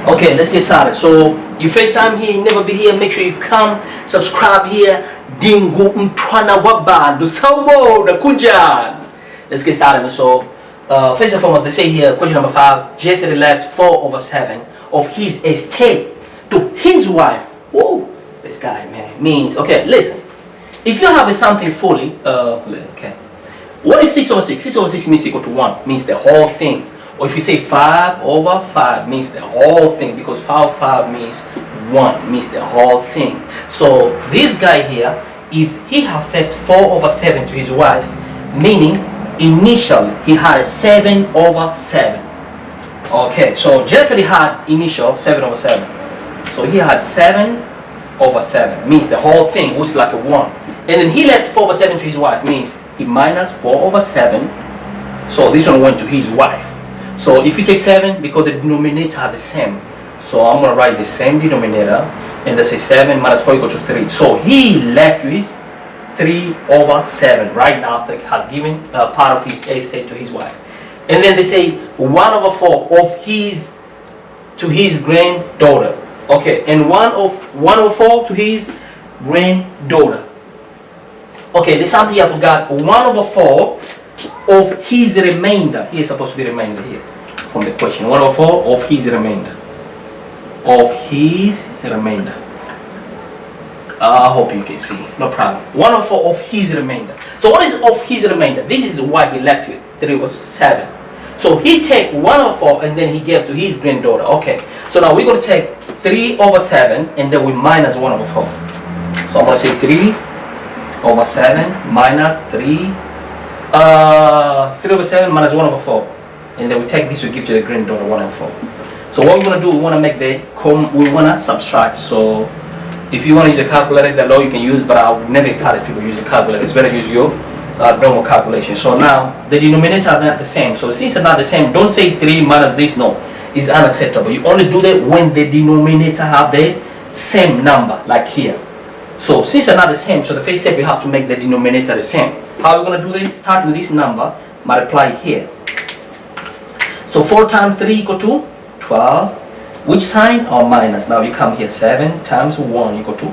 Okay, let's get started. So you first time here, you never be here, make sure you come, subscribe here. Dingo mtwana wabando sambo da kunjan. Let's get started. So first and foremost, they say here, question number 5, Jethro left 4/7 of his estate to his wife. Whoa, this guy, man, means, okay, listen. If you have something fully, okay, what is 6/6? 6/6 means equal to 1, means the whole thing. Or if you say 5/5 means the whole thing, because 5/5 means 1, means the whole thing. So this guy here, if he has left 4/7 to his wife, meaning initially he had 7/7. Okay, so Jeffrey had initial 7/7. So he had 7/7, means the whole thing, which is like a 1. And then he left 4/7 to his wife, means he minus 4/7. So this one went to his wife. So if you take 7, because the denominator are the same, so I'm going to write the same denominator, and they say 7 minus 4 equal to 3. So he left with 3/7 right now after he has given part of his estate to his wife. And then they say 1/4 of his to his granddaughter. Okay, and 1/4 to his granddaughter. Okay, there's something I forgot. 1/4 of his remainder. Here is supposed to be remainder here from the question. 1/4 of his remainder. Of his remainder. I hope you can see. No problem. 1/4 of his remainder. So what is of his remainder? This is what he left with. 3/7. So he take 1/4 and then he gave to his granddaughter. Okay. So now we're going to take 3/7 and then we minus 1/4. So I'm going to say 3/7 minus 3/7 minus 1/4, and then we take this, we give to the granddaughter 1/4. So what we're gonna do, we wanna make we wanna subtract. So if you wanna use a calculator, the law you can use, but I would never encourage people to use a calculator. It's better to use your normal calculation. So now the denominators are not the same. So since they're not the same, don't say 3 minus this. No, it's unacceptable. You only do that when the denominator have the same number, like here. So since they're not the same, so the first step you have to make the denominator the same. How are we going to do this? Start with this number, multiply here. So 4 times 3 equal to 12. Which sign? Or minus. Now you come here, 7 times 1 equal to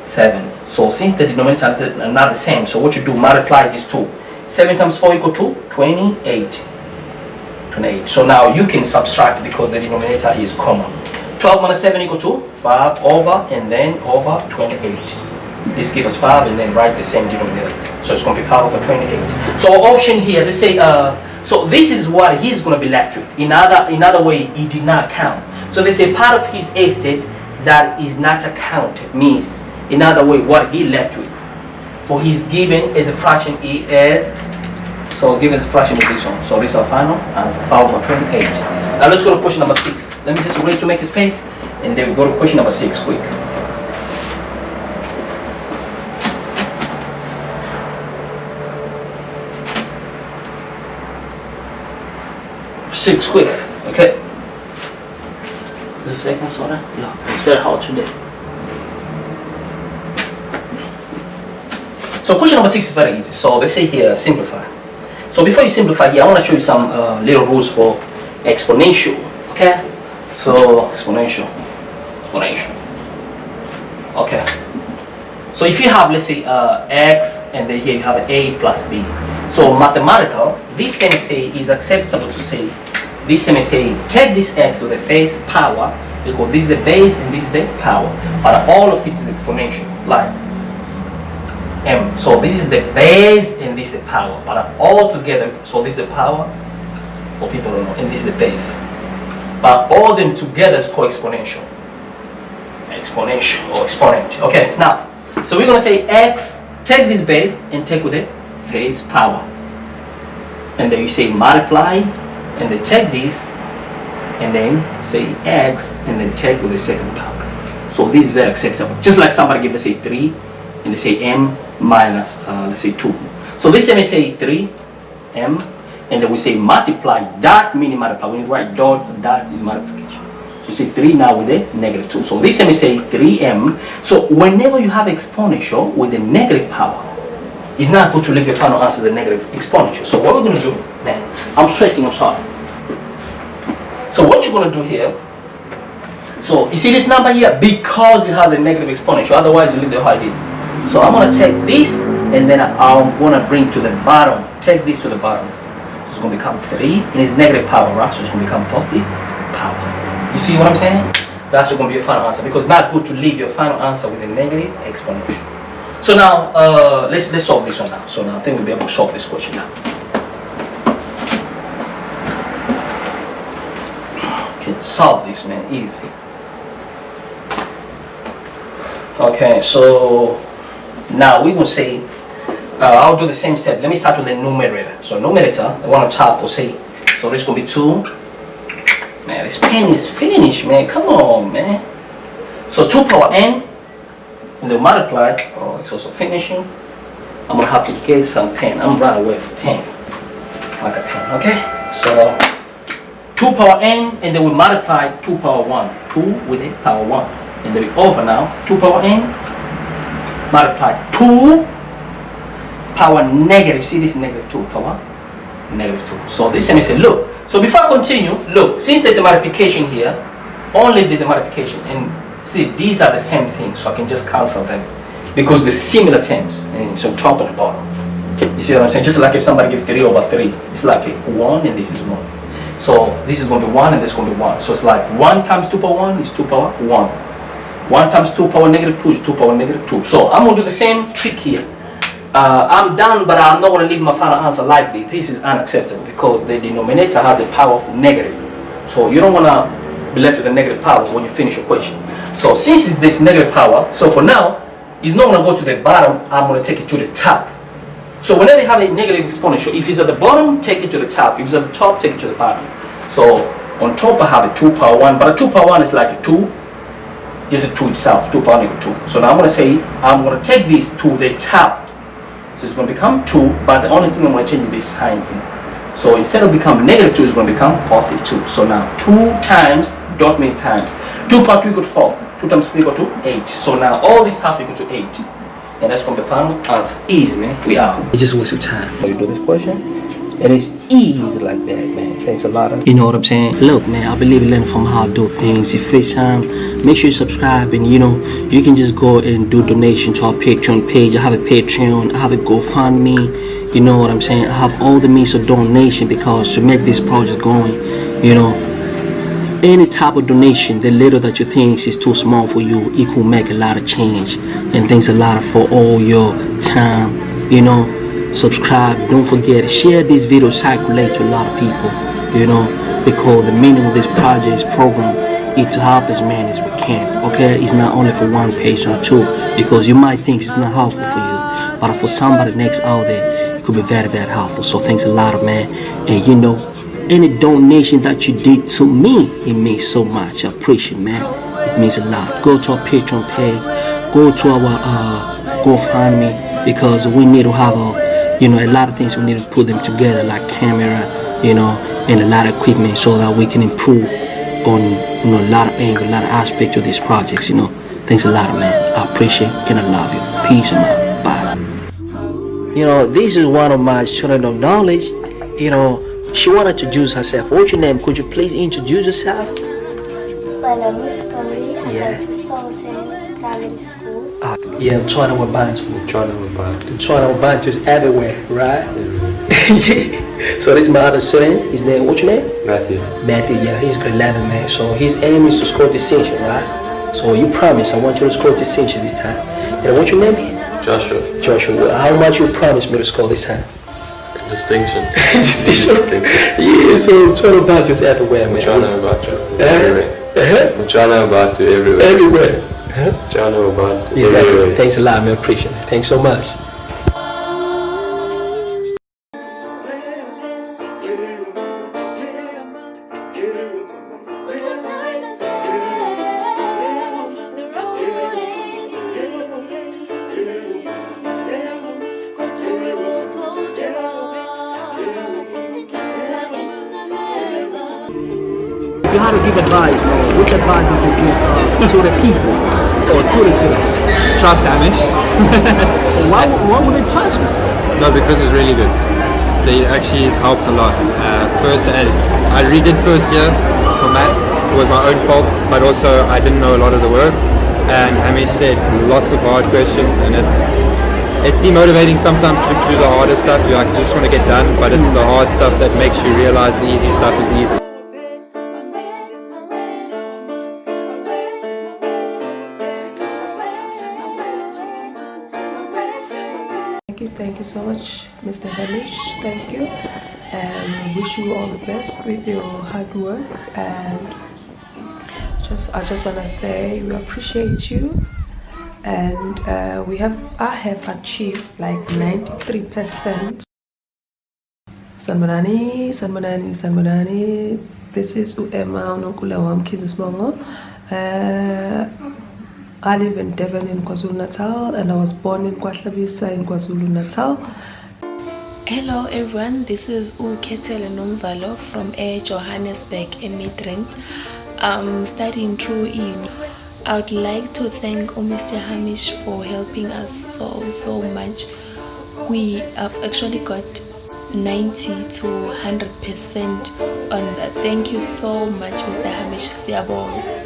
7. So since the denominator are not the same, so what you do, multiply these two. 7 times 4 equal to 28. 28. So now you can subtract because the denominator is common. 12 minus 7 equal to 5 over and then over 28. This gives us 5 and then write the same denominator. So it's going to be 5/28. So option here, let's say, so this is what he's going to be left with. In other way, he did not count. So they say part of his estate that is not accounted means, in other way, what he left with. For his given as a fraction is, so given as a fraction is this one. So this is our final answer, 5/28. Now let's go to question number 6. Let me just erase to make a space, and then we go to question number 6 quick. 6 quick, okay. Is the second soda? No, it's very hot today. So question number 6 is very easy. So let's say here, simplify. So before you simplify here, I want to show you some little rules for exponential, okay? So exponential. Okay. So if you have, let's say, x, and then here you have a plus b. So mathematical, this MSA is acceptable to say, this MSA, take this x with the face power, because this is the base and this is the power, but all of it is exponential, like m. So this is the base and this is the power, but all together, so this is the power, for people who don't know, and this is the base. But all of them together is called exponential. Exponential or exponent. Okay, now, so we're going to say x, take this base and take with the face power. And then you say multiply, and then take this, and then say x, and then take with the second power. So this is very acceptable. Just like somebody give, let's say 3, and they say m minus, let's say 2. So this time we say 3, m, and then we say multiply, dot meaning multiply. When you write dot is multiplication. So you say 3 now with a -2. So this time we say 3m. So whenever you have exponential with a negative power, it's not good to leave your final answer as a negative exponential. So what we're going to do, man, I'm sweating, I'm sorry. So what you're going to do here, So you see this number here because it has a negative exponential. Otherwise, you leave it how it is. So I'm gonna take this and then I'm gonna bring to the bottom. Take this to the bottom. It's gonna become 3 and it's negative power, right? So it's gonna become positive power. You see what I'm saying? That's gonna be your final answer because it's not good to leave your final answer with a negative exponential. So now let's solve this one now. So now I think we'll be able to solve this question now. Okay, solve this, man, easy. Okay, so now we will say I'll do the same step. Let me start with the numerator. So numerator, the one on top will say, so this gonna be 2. Man, this pen is finished, man. Come on, man. So 2 power n, and then multiply. Oh, it's also finishing. I'm gonna have to get some pen. I'm running away with pen, like a pen. Okay. So 2 power n, and then we multiply 2 power 1. 2 with a power 1, and then we over now. 2 power n multiply 2 power negative. See this negative 2 power negative 2. So this time I say, look. So before I continue, look, since there's a multiplication here, only there's a multiplication, and see these are the same thing, so I can just cancel them because they're similar terms, and it's on top and the bottom. You see what I'm saying? Just like if somebody gives 3 over 3, it's like 1 and this is 1. So this is going to be 1 and this is going to be 1. So it's like 1 times 2 power 1 is 2 power 1. 1 times 2 power negative 2 is 2 power negative 2. So I'm going to do the same trick here. I'm done, but I'm not going to leave my final answer like this. This is unacceptable because the denominator has a power of negative. So you don't want to be left with a negative power when you finish your question. So since it's this negative power, so for now, it's not going to go to the bottom. I'm going to take it to the top. So whenever you have a negative exponential, if it's at the bottom, take it to the top. If it's at the top, take it to the bottom. So on top, I have a 2 power 1, but a 2 power 1 is like a 2, just a 2 itself, 2 power negative 2. So now I'm going to say, I'm going to take this to the top. So it's going to become 2, but the only thing I'm going to change is this sign here. So instead of becoming negative 2, it's going to become positive 2. So now 2 times, dot means times. 2 power 2 equal to 4. 2 times 4 equal to 8. So now all this stuff equal to 8. And that's going to be the final answer. Easy, man. We out. It's just a waste of time. How you do this question? And it's easy like that, man. Thanks a lot. You know what I'm saying? Look, man, I believe in learning from how I do things. If it's make sure you subscribe, and you know, you can just go and do donation to our Patreon page. I have a Patreon, I have a GoFundMe. You know what I'm saying? I have all the means of donation because to make this project going, you know, any type of donation, the little that you think is too small for you, it could make a lot of change. And thanks a lot for all your time, you know. Subscribe, don't forget, share this video, circulate to a lot of people, you know, because the meaning of this project, this program, is to help as many as we can. Okay, it's not only for one person or two, because you might think it's not helpful for you, but for somebody next out there, it could be very, very helpful. So thanks a lot, man. And you know, any donation that you did to me, it means so much. I appreciate it, man. It means a lot. Go to our Patreon page, go to our GoFundMe, because we need to have a lot of things. We need to put them together, like camera, you know, and a lot of equipment, so that we can improve on, you know, a lot of angle, a lot of aspects of these projects. You know, thanks a lot, man. I appreciate and I love you. Peace and love. Bye. You know, this is one of my students of knowledge. You know, she wanted to introduce herself. What's your name? Could you please introduce yourself? My name is Qmi. Yeah. I go to Southern Primary School. Yeah, China Wabantu. China Wabantu is everywhere, right? So this is my other student. His name, what's your name? Matthew, yeah, he's grade 11, man. So his aim is to score distinction, right? So you promise, I want you to score distinction this time. And what's your name? Joshua, how much you promise me to score this time? Distinction. Distinction. Yeah, so China Wabantu is everywhere, man. China Wabantu everywhere. China Wabantu everywhere. Everywhere. China Wabantu Exactly. everywhere. Thanks a lot, man. Appreciate it. Thanks so much. If you had to give advice, which advice would you give to the people or to the students? Trust Amish. Why would they trust me? No, because it's really good. It actually has helped a lot. First, I redid first year for maths, was my own fault, but also I didn't know a lot of the work. And Hamish said lots of hard questions, and it's demotivating sometimes to do the harder stuff. You like just want to get done, but it's the hard stuff that makes you realize the easy stuff is easy. Thank you so much, Mr. Hamish. Thank you, and wish you all the best with your hard work. And I just want to say we appreciate you, and I have achieved like 93%. Sanbonani. This is Umar Nonkula Kizismongo. I live in Devon in KwaZulu-Natal, and I was born in KwaHlabisa in KwaZulu-Natal. Hello everyone, this is Uketele Nomvalo from Johannesburg, Midrand. I'm studying Trudy. I would like to thank Mr. Hamish for helping us so much. We have actually got 90 to 100% on that. Thank you so much, Mr. Hamish. Siyabonga.